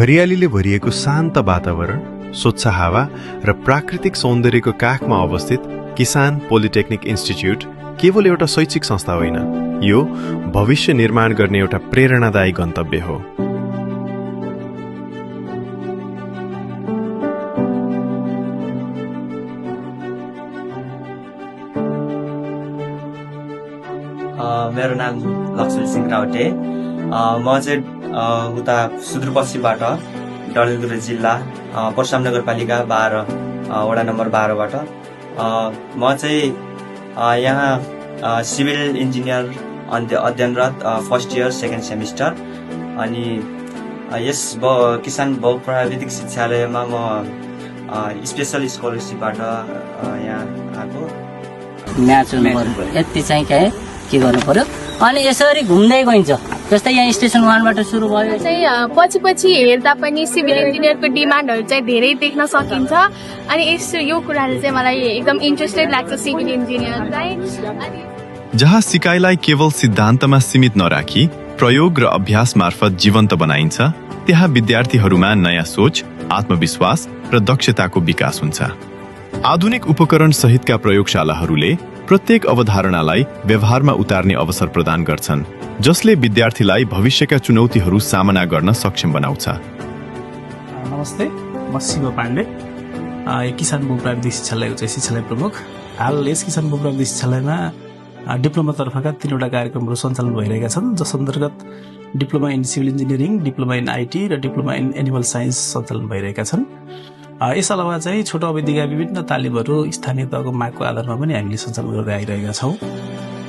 हरियालीले भरिएको शान्त वातावरण, स्वच्छ हावा र प्राकृतिक सौन्दर्यको काखमा अवस्थित किसान पोलिटेक्निक इन्स्टिच्युट केवल एउटा शैक्षिक संस्था होइन, यो भविष्य निर्माण गर्ने एउटा प्रेरणादायी गन्तव्य हो। मेरो नाम लक्ष्मण सिंह राउटे। म चाहिँ उता सुदूरपश्चिमबाट डडेलधुरा जिल्ला परशुराम नगरपालिका 12 वडा नम्बर 12 बाट म चाहिँ यहाँ सिभिल इन्जिनियर अध्ययनरत फर्स्ट इयर सेकेन्ड सेमिस्टर। अनि यस किसान बहुप्राविधिक शिक्षालयमा म स्पेशल स्कलरसिपबाट यहाँ आएको। म्याच यति चाहिँ के गर्नु पर्यो। अनि यसरी घुम्दै गइन्छ, जस्तै यहाँ स्टेसन 1 बाट सुरु भयो चाहिँ पछि हेर्दा पनि सिभिल इन्जिनियरको डिमान्डहरू चाहिँ धेरै देख्न सकिन्छ। अनि यो कुराले चाहिँ मलाई एकदम इन्ट्रेस्टेड लाग्छ सिभिल इन्जिनियरलाई। जहाँ सिकाइलाई केवल सिद्धान्तमा सीमित नराखी प्रयोग र अभ्यास मार्फत जीवन्त बनाइन्छ, त्यहाँ विद्यार्थीहरूमा नयाँ सोच, आत्मविश्वास र दक्षताको विकास हुन्छ। आधुनिक उपकरण सहितका प्रयोगशालाहरूले प्रत्येक अवधारणालाई व्यवहारमा उतार्ने अवसर प्रदान गर्छन्, जसले विद्यार्थीलाई भविष्यका चुनौतीहरू सामना गर्न सक्षम बनाउँछ। नमस्ते, म शिव पाण्डे, किसान बहुप्राविधिक शिक्षालयको चाहिँ शिक्षालय प्रमुख। हाल यस किसान बहुप्राविधिक शिक्षालयमा डिप्लोमा तर्फका 3वटा कार्यक्रमहरू सञ्चालन भइरहेका छन्, जस अन्तर्गत diploma in civil engineering, diploma in IT र डिप्लोमा इन एनिमल साइन्स सञ्चालन भइरहेका छन्। यस अलावा चाहिँ छोटो अवधिका विभिन्न तालिमहरू स्थानीय तहको मागको आधारमा पनि हामीले सञ्चालन गर्दै आइरहेका छौँ।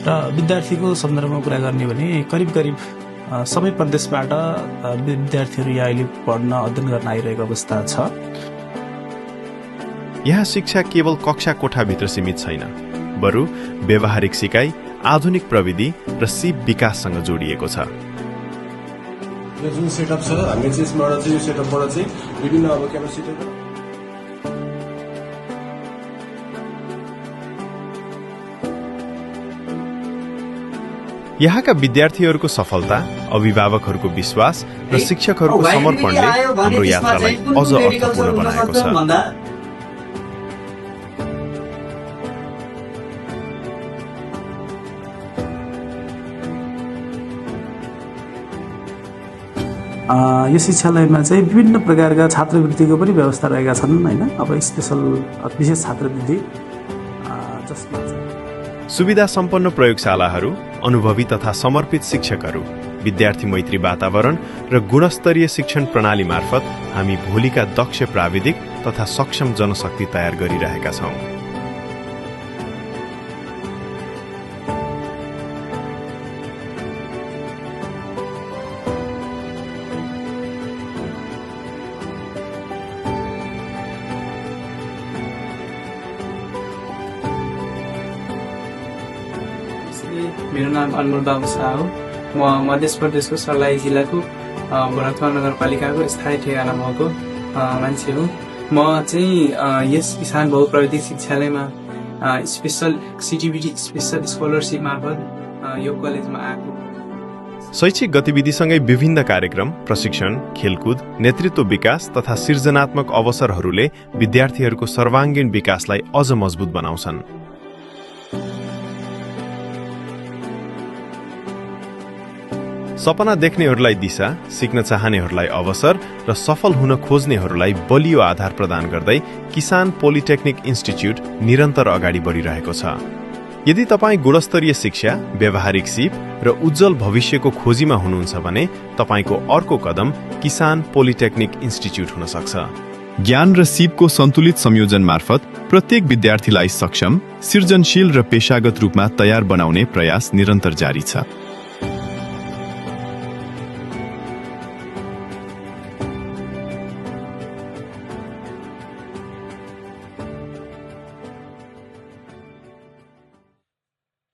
र विद्यार्थीको सन्दर्भमा कुरा गर्ने भने करिब सबै प्रदेशबाट विद्यार्थीहरू यहाँ अहिले पढ्न अध्ययन गर्न आइरहेको अवस्था छ। यहाँ शिक्षा केवल कक्षा कोठाभित्र सीमित छैन, बरु व्यावहारिक सिकाइ, आधुनिक प्रविधि र सिप विकाससँग जोडिएको छ। यो जुन सेटअप छ, हामी चाहिँ यसबाट चाहिँ यो सेटअपबाट चाहिँ विभिन्न अब क्यापेसिटी यहाँका विद्यार्थीहरूको सफलता, अभिभावकहरूको विश्वास र शिक्षकहरूको समर्पणले हाम्रो यात्रालाई अझ अर्थपूर्ण बनाएको छ। यो शिक्षालयमा चाहिँ विभिन्न प्रकारका छात्रवृत्तिको पनि व्यवस्था रहेका छन् हैन। अब स्पेशल विशेष छात्रवृत्ति जसमा सुविधा सम्पन्न प्रयोगशालाहरू, अनुभवी तथा समर्पित शिक्षकहरू, विद्यार्थी मैत्री वातावरण र गुणस्तरीय शिक्षण प्रणाली मार्फत हामी भोलिका दक्ष प्राविधिक तथा सक्षम जनशक्ति तयार गरिरहेका छौँ। मेरो नाम अनमोल बाबु शाह हो। म मध्य प्रदेशको सर्लाही जिल्लाको भरतपुर नगरपालिकाको स्थायी ठेगाना भएको मान्छे हो। म चाहिँ यस किसान बहुप्राविधिक शिक्षालयमा स्पेशल सिटिभिटी स्पेशल स्कलरसिप मार्फत यो कलेजमा आएको। शैक्षिक गतिविधिसँगै विभिन्न कार्यक्रम, प्रशिक्षण, खेलकुद, नेतृत्व विकास तथा सृजनात्मक अवसरहरूले विद्यार्थीहरूको सर्वाङ्गीण विकासलाई अझ मजबुत बनाउँछन्। सपना देख्नेहरूलाई दिशा, सिक्न चाहनेहरूलाई अवसर र सफल हुन खोज्नेहरूलाई बलियो आधार प्रदान गर्दै किसान पोलिटेक्निक इन्स्टिच्युट निरन्तर अगाडि बढिरहेको छ। यदि तपाईँ गुणस्तरीय शिक्षा, व्यावहारिक सिप र उज्जवल भविष्यको खोजीमा हुनुहुन्छ भने तपाईँको अर्को कदम किसान पोलिटेक्निक इन्स्टिच्युट हुन सक्छ। ज्ञान र सिपको सन्तुलित संयोजन मार्फत प्रत्येक विद्यार्थीलाई सक्षम, सृजनशील र पेशागत रूपमा तयार बनाउने प्रयास निरन्तर जारी छ।